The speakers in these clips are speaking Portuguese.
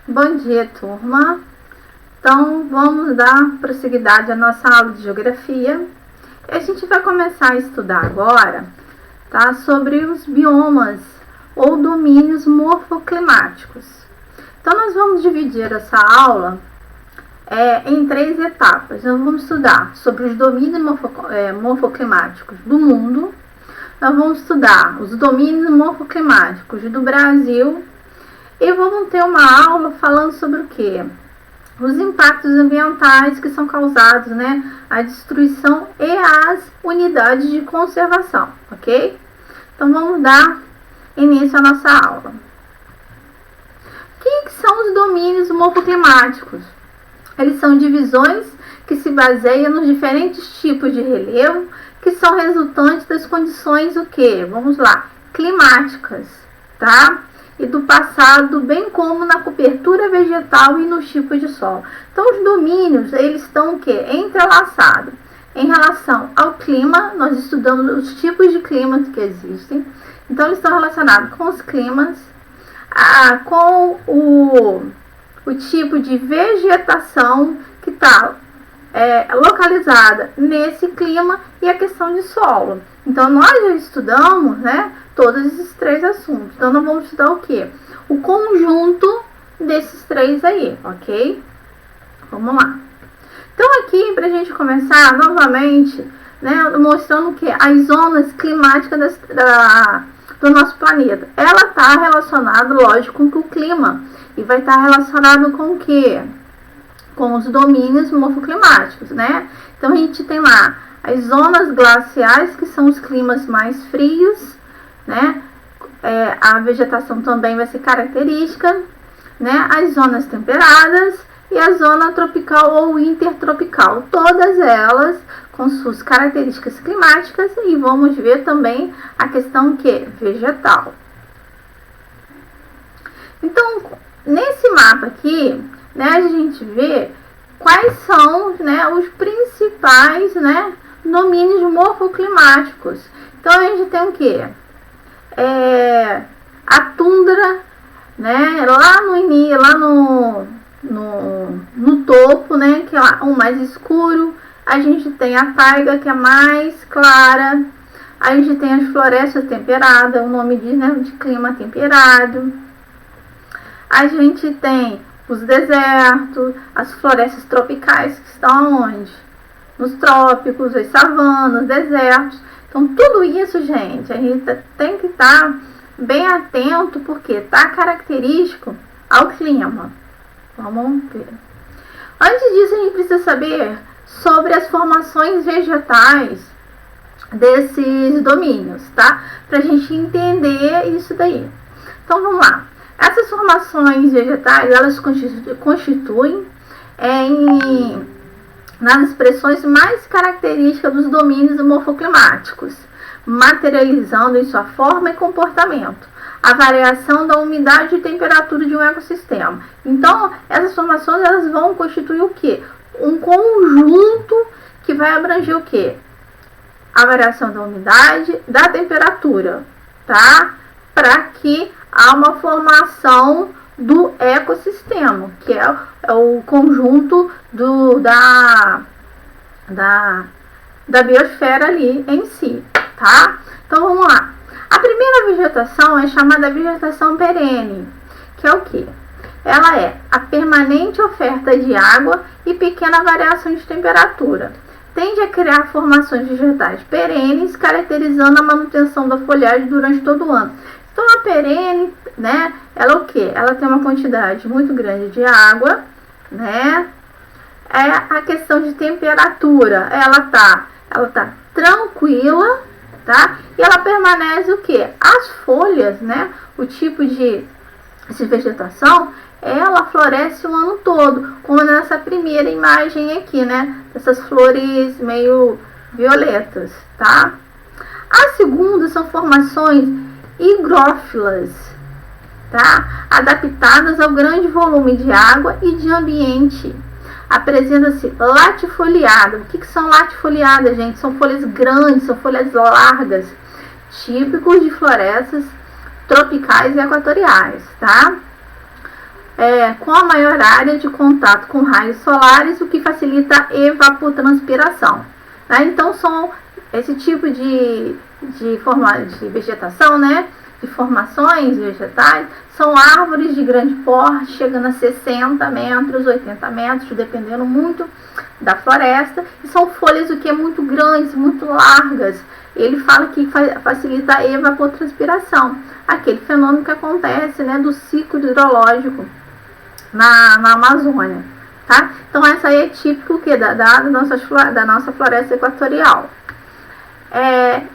Bom dia, turma. Então, vamos dar prosseguidade à nossa aula de geografia. A gente vai começar a estudar agora, tá, sobre os biomas ou domínios morfoclimáticos. Então, nós vamos dividir essa aula em 3 etapas. Nós vamos estudar sobre os domínios morfoclimáticos do mundo. Nós vamos estudar os domínios morfoclimáticos do Brasil. E vamos ter uma aula falando sobre o quê? Os impactos ambientais que são causados, a destruição e as unidades de conservação, ok? Então, vamos dar início à nossa aula. O que são os domínios morfoclimáticos? Eles são divisões que se baseiam nos diferentes tipos de relevo que são resultantes das condições, o quê? Vamos lá, climáticas, tá? E do passado, bem como na cobertura vegetal e nos tipos de solo. Então, os domínios, eles estão o quê? Entrelaçados. Em relação ao clima, nós estudamos os tipos de climas que existem. Então, eles estão relacionados com os climas, com o tipo de vegetação que está localizada nesse clima e a questão de solo. Então, nós já estudamos, todos esses 3 assuntos. Então, nós vamos estudar o quê? O conjunto desses 3 aí, ok? Vamos lá. Então, aqui, para a gente começar novamente, mostrando o quê? As zonas climáticas do nosso planeta. Ela está relacionada, lógico, com o clima. E vai estar relacionado com o quê? Com os domínios morfoclimáticos, Então, a gente tem lá as zonas glaciais, que são os climas mais frios, a vegetação também vai ser característica, as zonas temperadas e a zona tropical ou intertropical, todas elas com suas características climáticas, e vamos ver também a questão vegetal. Então, nesse mapa aqui, a gente vê quais são os principais domínios morfoclimáticos. Então, a gente tem o quê? A tundra, lá no topo, que é o mais escuro. A gente tem a taiga, que é mais clara. A gente tem as florestas temperadas, o nome diz, de clima temperado. A gente tem os desertos, as florestas tropicais, que estão onde? Nos trópicos, as savanas, desertos. Então, tudo isso, gente, a gente tem que estar bem atento, porque está característico ao clima. Vamos ver. Antes disso, a gente precisa saber sobre as formações vegetais desses domínios, tá? Para a gente entender isso daí. Então, vamos lá. Essas formações vegetais, elas constituem nas expressões mais características dos domínios morfoclimáticos, materializando em sua forma e comportamento a variação da umidade e temperatura de um ecossistema. Então, essas formações, elas vão constituir o quê? Um conjunto que vai abranger o quê? A variação da umidade, da temperatura, tá? Para que há uma formação do ecossistema, que é o conjunto da biosfera ali em si, tá? Então, vamos lá. A primeira vegetação é chamada vegetação perene, que é o quê? Ela é a permanente oferta de água e pequena variação de temperatura. Tende a criar formações vegetais perenes, caracterizando a manutenção da folhagem durante todo o ano. Então, a perene, ela é o quê? Ela tem uma quantidade muito grande de água, É a questão de temperatura. Ela tá tranquila, tá? E ela permanece o quê? As folhas, o tipo de vegetação, ela floresce o ano todo, como nessa primeira imagem aqui, essas flores meio violetas, tá? A segunda são formações higrófilas, tá? Adaptadas ao grande volume de água e de ambiente. Apresenta-se latifoliada. O que são latifoliadas, gente? São folhas grandes, são folhas largas, típicos de florestas tropicais e equatoriais, tá? com a maior área de contato com raios solares, o que facilita a evapotranspiração. Né? Então, são esse tipo de vegetação, né? De formações vegetais, são árvores de grande porte, chegando a 60 metros, 80 metros, dependendo muito da floresta, e são folhas o que muito grandes, muito largas. Ele fala que facilita a evapotranspiração, aquele fenômeno que acontece, né, do ciclo hidrológico na Amazônia, tá? Então essa aí é típico que da nossa floresta equatorial.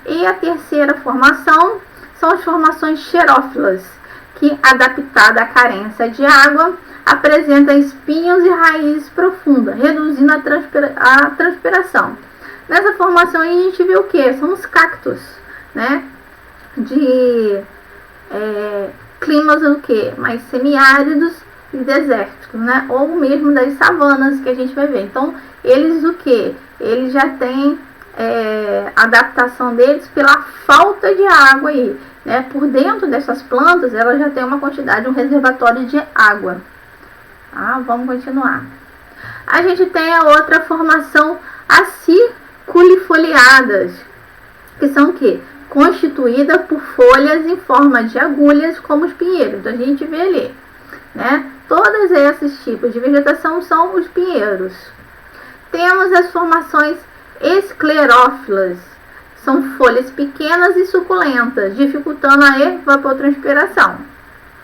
E a terceira formação são as formações xerófilas, que, adaptada à carência de água, apresenta espinhos e raízes profundas, reduzindo a transpiração. Nessa formação a gente vê o que? São os cactos, né? De climas o que? Mais semiáridos e desérticos, né? Ou mesmo das savanas que a gente vai ver. Então, eles o que? Eles já têm adaptação deles pela falta de água aí, né? Por dentro dessas plantas, elas já tem uma quantidade, um reservatório de água. Tá? Vamos continuar. A gente tem a outra formação, aciculifoliadas, que são o quê? Constituída por folhas em forma de agulhas, como os pinheiros. Então, a gente vê ali, né? Todos esses tipos de vegetação são os pinheiros. Temos as formações esclerófilas, são folhas pequenas e suculentas, dificultando a evapotranspiração.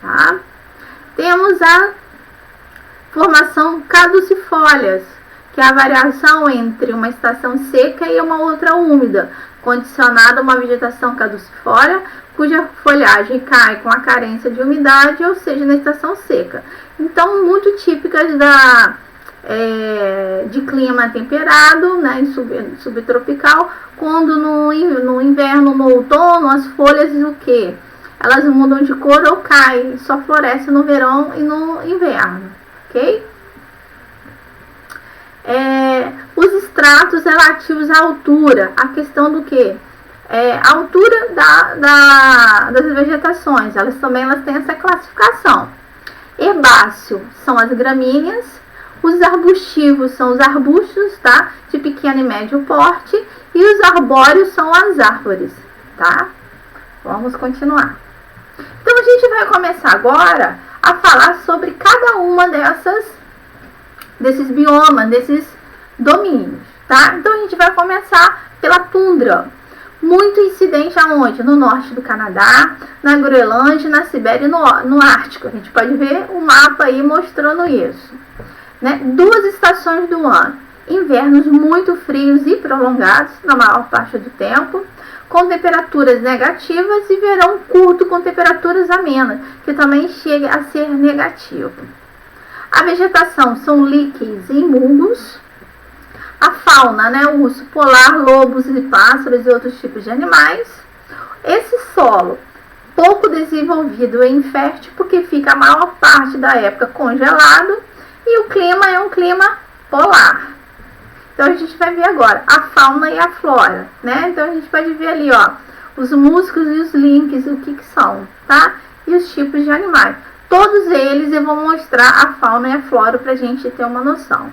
Tá? Temos a formação caducifólias, que é a variação entre uma estação seca e uma outra úmida, condicionada a uma vegetação caducifólia, cuja folhagem cai com a carência de umidade, ou seja, na estação seca. Então, muito típicas de clima temperado, né, subtropical, quando no inverno, no outono, as folhas o que? Elas mudam de cor ou caem, só floresce no verão e no inverno, ok? Os estratos relativos à altura, a questão do que? A altura das vegetações, elas têm essa classificação. Herbáceo são as gramíneas, os arbustivos são os arbustos, tá? De pequeno e médio porte, e os arbóreos são as árvores, tá? Vamos continuar. Então, a gente vai começar agora a falar sobre cada uma desses biomas, desses domínios, tá? Então, a gente vai começar pela tundra, muito incidente aonde? No norte do Canadá, na Groenlândia, na Sibéria e no Ártico. A gente pode ver o mapa aí mostrando isso. Né? 2 estações do ano, invernos muito frios e prolongados na maior parte do tempo, com temperaturas negativas, e verão curto com temperaturas amenas, que também chega a ser negativo. A vegetação são líquens e musgos. A fauna, né? O urso polar, lobos e pássaros e outros tipos de animais. Esse solo pouco desenvolvido e infértil, porque fica a maior parte da época congelado, e o clima é um clima polar. Então, a gente vai ver agora a fauna e a flora, né? Então, a gente pode ver ali, ó, os músculos e os links, o que são, tá? E os tipos de animais. Todos eles eu vou mostrar a fauna e a flora para a gente ter uma noção.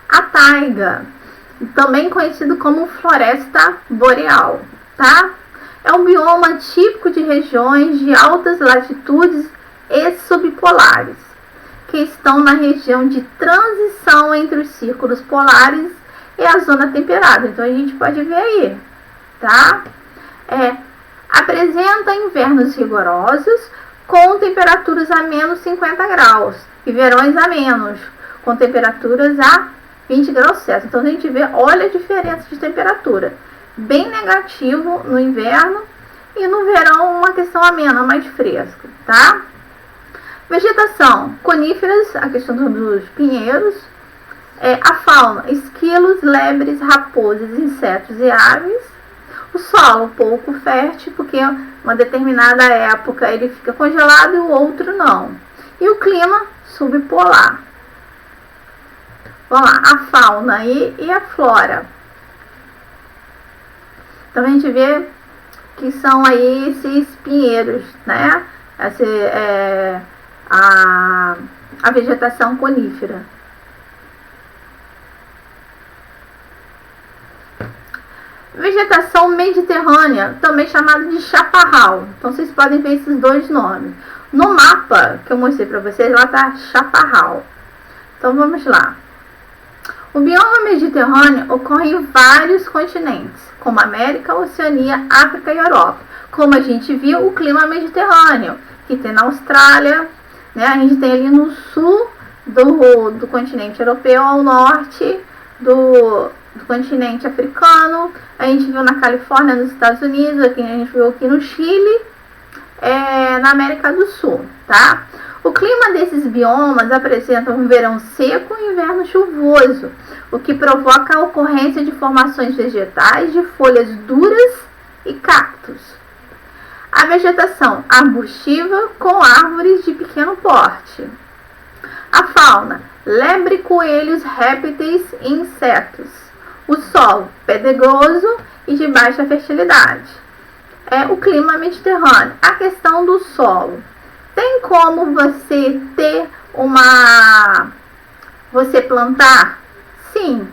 A taiga, também conhecido como floresta boreal, tá? É um bioma típico de regiões de altas latitudes e subpolares, que estão na região de transição entre os círculos polares e a zona temperada. Então, a gente pode ver aí, tá? Apresenta invernos rigorosos, com temperaturas a menos 50 graus, e verões a menos, com temperaturas a 20 graus Celsius. Então, a gente vê, olha a diferença de temperatura. Bem negativo no inverno, e no verão uma questão amena, mais fresco, tá? Vegetação, coníferas, a questão dos pinheiros. A fauna, esquilos, lebres, raposas, insetos e aves. O solo pouco fértil, porque uma determinada época ele fica congelado e o outro não. E o clima subpolar. Vamos lá, a fauna e a flora. Então, a gente vê que são aí esses pinheiros, né? a vegetação conífera. Vegetação mediterrânea, também chamada de chaparral. Então vocês podem ver esses dois nomes. No mapa que eu mostrei para vocês, lá está chaparral. Então vamos lá. O bioma mediterrâneo ocorre em vários continentes, como América, Oceania, África e Europa. Como a gente viu, o clima mediterrâneo, que tem na Austrália, né? A gente tem ali no sul do continente europeu, ao norte do continente africano. A gente viu na Califórnia, nos Estados Unidos, aqui, a gente viu aqui no Chile, na América do Sul, tá? O clima desses biomas apresenta um verão seco e um inverno chuvoso, o que provoca a ocorrência de formações vegetais de folhas duras e cactos. A vegetação arbustiva com árvores de pequeno porte. A fauna: lebre, coelhos, répteis e insetos. O solo: pedregoso e de baixa fertilidade. O clima mediterrâneo. A questão do solo. Tem como você ter você plantar? Sim,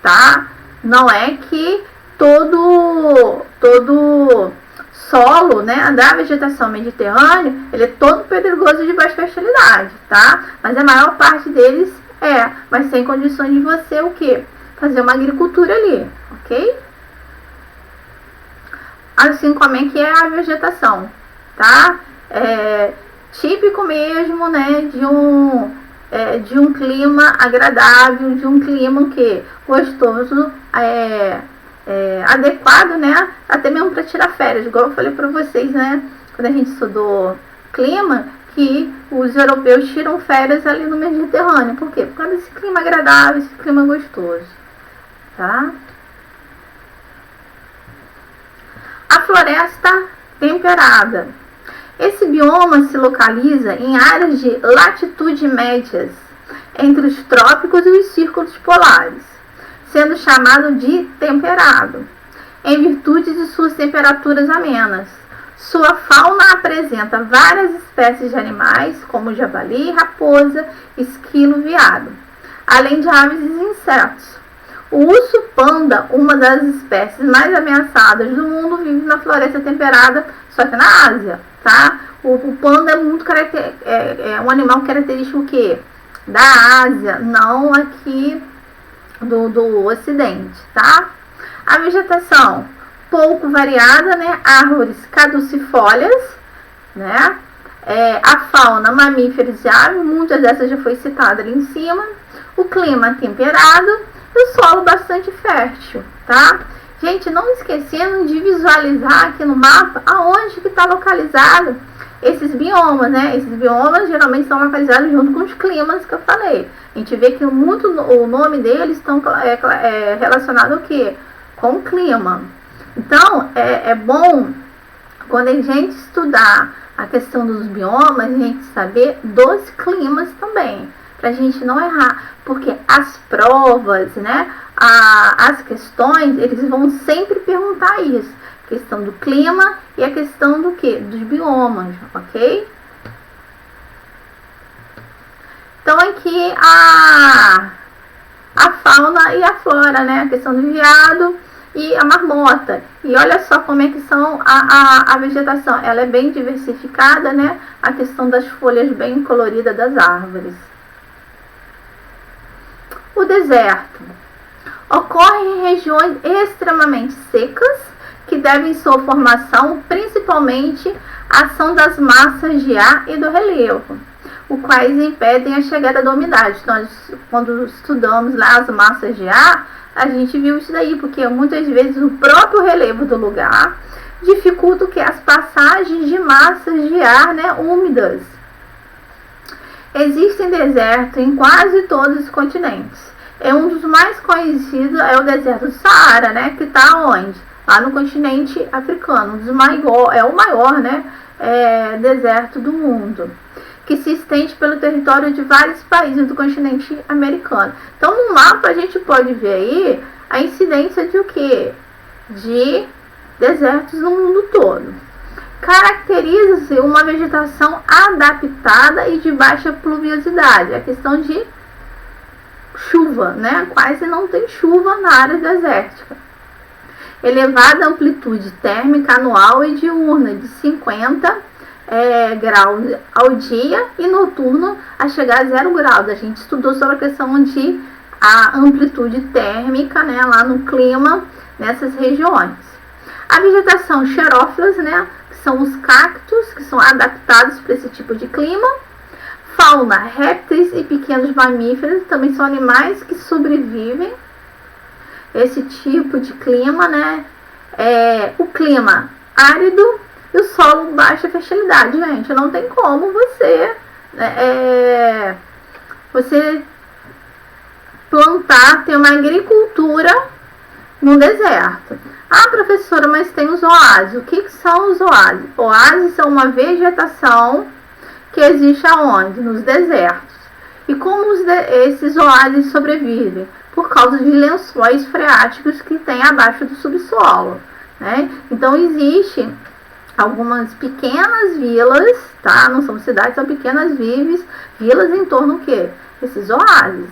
tá? Não é que todo solo, né, da vegetação mediterrânea, ele é todo pedregoso de baixa fertilidade, tá? Mas a maior parte deles mas tem condições de você o quê? Fazer uma agricultura ali, ok? Assim como é que é a vegetação, tá? Típico mesmo, né, de um clima agradável, de um clima que gostoso, adequado, né, até mesmo para tirar férias, igual eu falei para vocês, né, quando a gente estudou clima, que os europeus tiram férias ali no Mediterrâneo. Por quê? Por causa desse clima agradável, esse clima gostoso, tá? A floresta temperada. Esse bioma se localiza em áreas de latitude médias, entre os trópicos e os círculos polares, sendo chamado de temperado, em virtude de suas temperaturas amenas. Sua fauna apresenta várias espécies de animais, como javali, raposa, esquilo, veado, além de aves e insetos. O urso panda, uma das espécies mais ameaçadas do mundo, vive na floresta temperada, só que na Ásia, tá? O panda é um animal característico que da Ásia, não aqui do Ocidente, tá? A vegetação pouco variada, né? Árvores caducifólias, né? A fauna, mamíferos e aves, muitas dessas já foi citada ali em cima. O clima temperado e o solo bastante fértil, tá? Gente, não esquecendo de visualizar aqui no mapa aonde que está localizado esses biomas, né? Esses biomas geralmente estão localizados junto com os climas que eu falei. A gente vê que muito o nome deles estão relacionado ao quê? Com o clima. Então, é bom quando a gente estudar a questão dos biomas, a gente saber dos climas também, para a gente não errar, porque as provas, né, as questões, eles vão sempre perguntar isso, a questão do clima e a questão do que? Dos biomas, ok? Então aqui a fauna e a flora, né, a questão do veado e a marmota. E olha só como é que são a vegetação, ela é bem diversificada, né, a questão das folhas bem coloridas das árvores. O deserto ocorre em regiões extremamente secas que devem sua formação principalmente à ação das massas de ar e do relevo, os quais impedem a chegada da umidade. Nós, quando estudamos lá as massas de ar, a gente viu isso daí, porque muitas vezes o próprio relevo do lugar dificulta o que? As passagens de massas de ar, né, úmidas. Existem desertos em quase todos os continentes. Um dos mais conhecidos é o deserto do Saara, né, que está onde? Lá no continente africano. É o maior, né, deserto do mundo, que se estende pelo território de vários países do continente americano. Então, no mapa a gente pode ver aí a incidência de o quê? De desertos no mundo todo. caracteriza-se uma vegetação adaptada e de baixa pluviosidade. A questão de chuva, né? Quase não tem chuva na área desértica. Elevada amplitude térmica anual e diurna de 50 graus ao dia e noturno a chegar a 0 graus. A gente estudou sobre a questão de a amplitude térmica, né, lá no clima nessas regiões. A vegetação xerófilas, né, que são os cactos, que são adaptados para esse tipo de clima. Fauna, répteis e pequenos mamíferos, também são animais que sobrevivem esse tipo de clima, né? O clima árido e o solo baixa fertilidade, gente. Não tem como você plantar, ter uma agricultura no deserto. Ah, professora, mas tem os oásis. O que são os oásis? Oásis são uma vegetação que existe aonde? Nos desertos. E como esses oásis sobrevivem? Por causa de lençóis freáticos que tem abaixo do subsolo, né? Então, existe algumas pequenas vilas, tá? Não são cidades, são pequenas vilas em torno do quê? Esses oásis.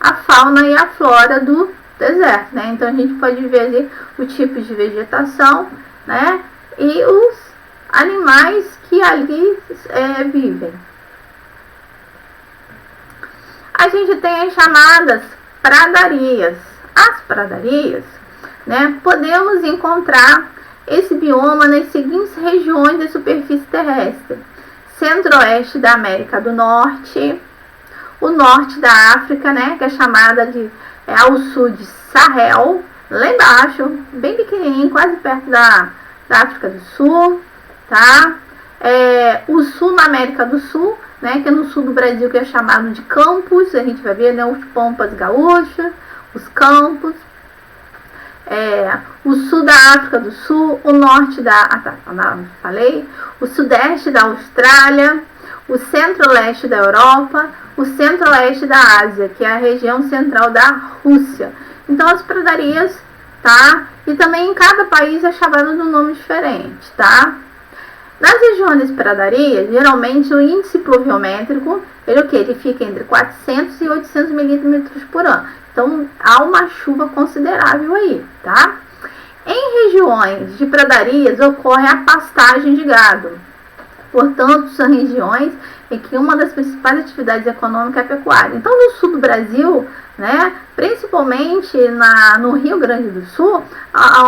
A fauna e a flora do deserto, né? Então, a gente pode ver ali o tipo de vegetação, né? E os animais que ali vivem. A gente tem as chamadas pradarias. As pradarias, né, podemos encontrar esse bioma nas seguintes regiões da superfície terrestre: centro-oeste da América do Norte, o norte da África, né, que é chamada de ao sul de Sahel, lá embaixo, bem pequenininho, quase perto da África do Sul, tá? O sul na América do Sul, né, que é no sul do Brasil, que é chamado de campos. A gente vai ver, né, os pampas gaúchas, os campos. O sul da África do Sul, o norte o sudeste da Austrália, o centro-leste da Europa, o centro-oeste da Ásia, que é a região central da Rússia. Então, as pradarias, tá? E também em cada país é chamado de um nome diferente, tá? Nas regiões pradarias, geralmente o índice pluviométrico, ele fica entre 400 e 800 milímetros por ano. Então, há uma chuva considerável aí, tá? Em regiões de pradarias, ocorre a pastagem de gado. Portanto, são regiões em que uma das principais atividades econômicas é a pecuária. Então, no sul do Brasil, né, principalmente no Rio Grande do Sul,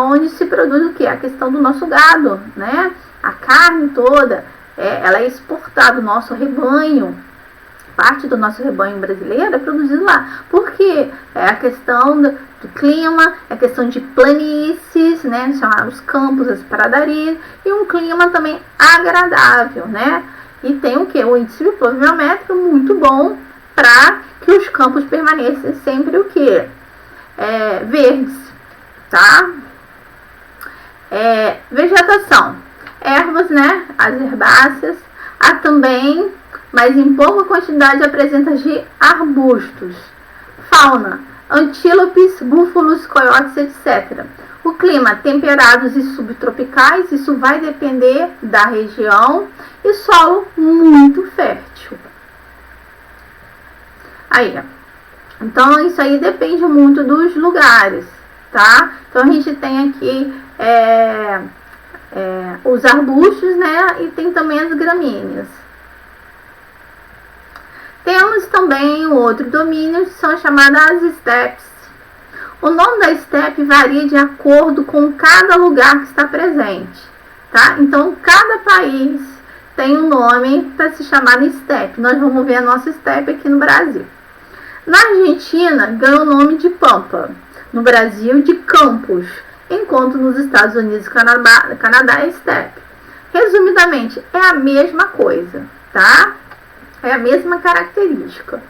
onde se produz o quê? A questão do nosso gado, né? A carne toda, ela é exportada, o nosso rebanho, parte do nosso rebanho brasileiro é produzido lá. Por quê? É a questão do clima, é a questão de planícies, né, os campos, as pradarias, e um clima também agradável, né? E tem o quê? O índice pluviométrico muito bom para que os campos permaneçam sempre o quê? Verdes, tá? Vegetação. Ervas, né? As herbáceas. Há também, mas em pouca quantidade, apresenta de arbustos. Fauna. Antílopes, búfalos, coiotes, etc. O clima, temperados e subtropicais, isso vai depender da região. E solo muito fértil. Aí, ó. Então, isso aí depende muito dos lugares, tá? Então, a gente tem aqui os arbustos, né? E tem também as gramíneas. Temos também o outro domínio, que são chamadas estepes. O nome da estepe varia de acordo com cada lugar que está presente, tá? Então, cada país tem um nome para se chamar de estepe. Nós vamos ver a nossa estepe aqui no Brasil. Na Argentina, ganha o nome de pampa. No Brasil, de campos. Enquanto nos Estados Unidos e Canadá é estepe. Resumidamente, é a mesma coisa, tá? É a mesma característica.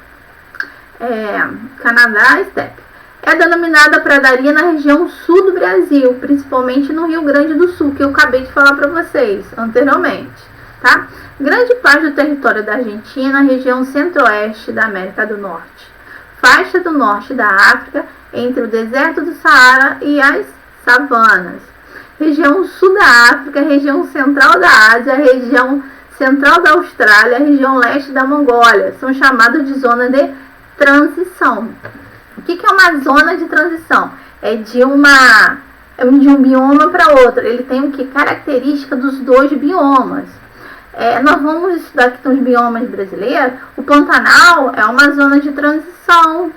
Canadá, estepe. É denominada pradaria na região sul do Brasil, principalmente no Rio Grande do Sul, que eu acabei de falar para vocês anteriormente, tá? Grande parte do território da Argentina, região centro-oeste da América do Norte. Faixa do norte da África, entre o deserto do Saara e as savanas. Região sul da África, região central da Ásia, região central da Austrália, região leste da Mongólia. São chamadas de zona de transição. O que é uma zona de transição? É de um bioma para outro. Ele tem o que? Característica dos dois biomas. Nós vamos estudar aqui nos biomas brasileiros. O Pantanal é uma zona de transição,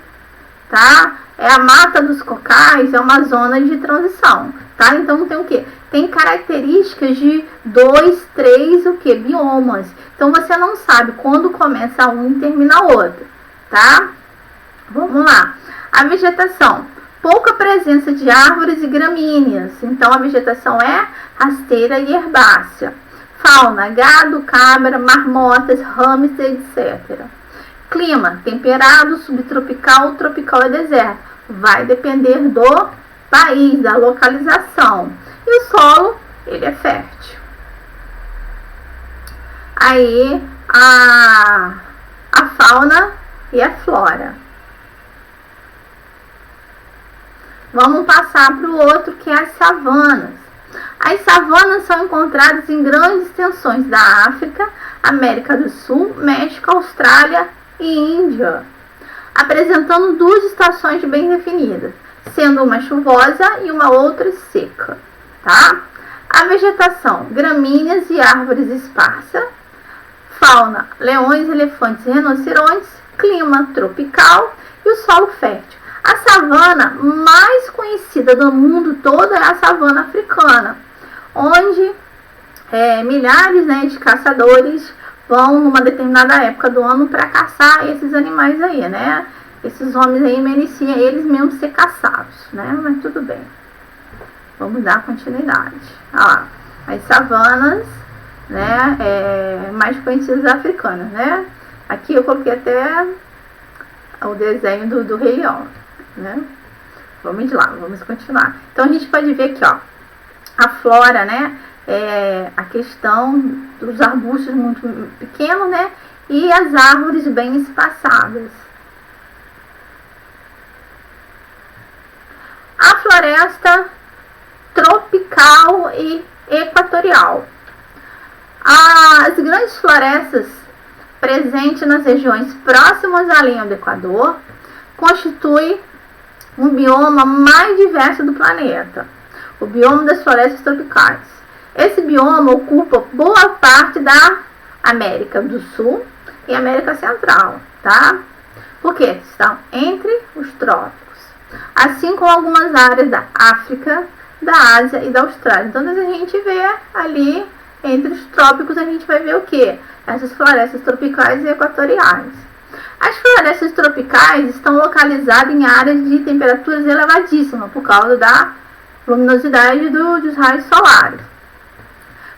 tá? A Mata dos Cocais é uma zona de transição, tá? Então tem o que? Tem características de 2, 3, biomas. Então você não sabe quando começa um e termina o outro, tá? Vamos lá. A vegetação. Pouca presença de árvores e gramíneas. Então a vegetação é rasteira e herbácea. Fauna, gado, cabra, marmotas, hamster, etc. Clima, temperado, subtropical, tropical e deserto. Vai depender do país, da localização. E o solo, ele é fértil. Aí, a fauna e a flora. Vamos passar para o outro, que é as savanas. As savanas são encontradas em grandes extensões da África, América do Sul, México, Austrália e Índia, apresentando duas estações bem definidas, sendo uma chuvosa e uma outra seca, tá? A vegetação, gramíneas e árvores esparsas. Fauna, leões, elefantes e rinocerontes. Clima, tropical e o solo fértil. A savana mais conhecida do mundo todo é a savana africana, onde milhares, de caçadores vão numa determinada época do ano para caçar esses animais aí, né? Esses homens aí mereciam eles mesmos ser caçados, né? Mas tudo bem. Vamos dar continuidade. Olha lá, as savanas, né? Mais conhecidas africanas, né? Aqui eu coloquei até o desenho do Rei Leão, né? Vamos lá, vamos continuar. Então a gente pode ver aqui, ó, a flora, né? A questão dos arbustos muito pequenos, né? E as árvores bem espaçadas. A floresta tropical e equatorial. As grandes florestas presentes nas regiões próximas à linha do Equador constituem um bioma mais diverso do planeta, o bioma das florestas tropicais. Esse bioma ocupa boa parte da América do Sul e América Central, tá? Porque estão entre os trópicos, assim como algumas áreas da África, da Ásia e da Austrália. Então, a gente vê ali entre os trópicos, a gente vai ver o que? Essas florestas tropicais e equatoriais. As florestas tropicais estão localizadas em áreas de temperaturas elevadíssimas por causa da luminosidade dos raios solares.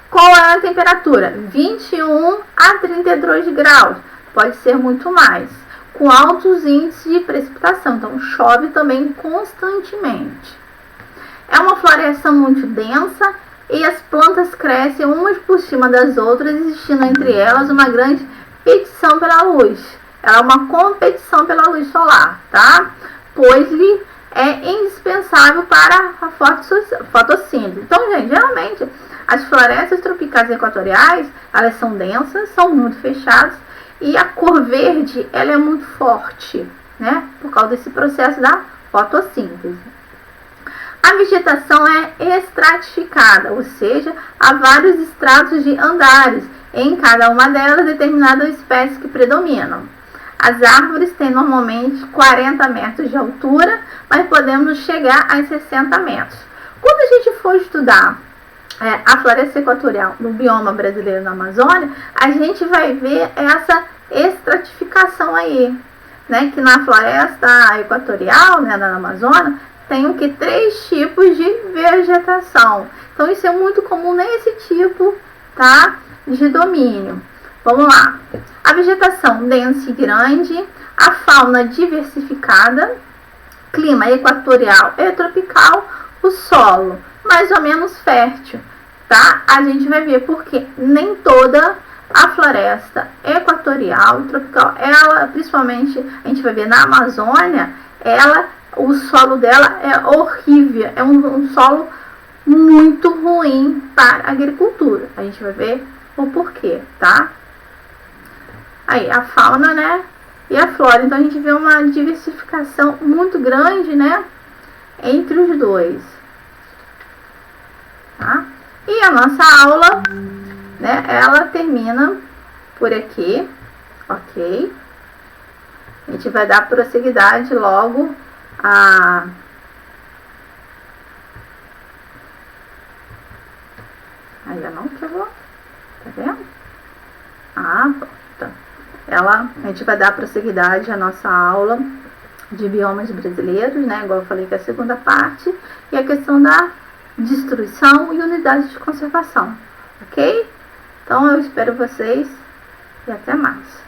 Qual é a temperatura? 21 a 32 graus. Pode ser muito mais, com altos índices de precipitação. Então, chove também constantemente. É uma floresta muito densa e as plantas crescem umas por cima das outras, existindo entre elas uma grande petição pela luz. Ela é uma competição pela luz solar, tá? Pois lhe é indispensável para a fotossíntese. Então, gente, geralmente as florestas tropicais e equatoriais, elas são densas, são muito fechadas e a cor verde, ela é muito forte, né? Por causa desse processo da fotossíntese. A vegetação é estratificada, ou seja, há vários estratos de andares, em cada uma delas determinadas espécies que predominam. As árvores têm normalmente 40 metros de altura, mas podemos chegar a 60 metros. Quando a gente for estudar a floresta equatorial no bioma brasileiro na Amazônia, a gente vai ver essa estratificação aí, né? Que na floresta equatorial, né, na Amazônia, tem o que? 3 tipos de vegetação. Então isso é muito comum nesse tipo, tá, de domínio. Vamos lá. A vegetação densa e grande, a fauna diversificada, clima equatorial e tropical, o solo mais ou menos fértil, tá? A gente vai ver porque nem toda a floresta equatorial e tropical, ela, principalmente, a gente vai ver na Amazônia, ela o solo dela é horrível, é um solo muito ruim para a agricultura. A gente vai ver o porquê, tá? Aí, a fauna, né? E a flora. Então, a gente vê uma diversificação muito grande, né? Entre os dois. Tá? E a nossa aula, né? Ela termina por aqui, ok? A gente vai dar prosseguidade logo a... Ainda não quebrou, tá vendo? Ah, pronto. A gente vai dar prosseguidade à nossa aula de biomas brasileiros, né? Igual eu falei que é a segunda parte, e a questão da destruição e unidades de conservação, ok? Então eu espero vocês e até mais.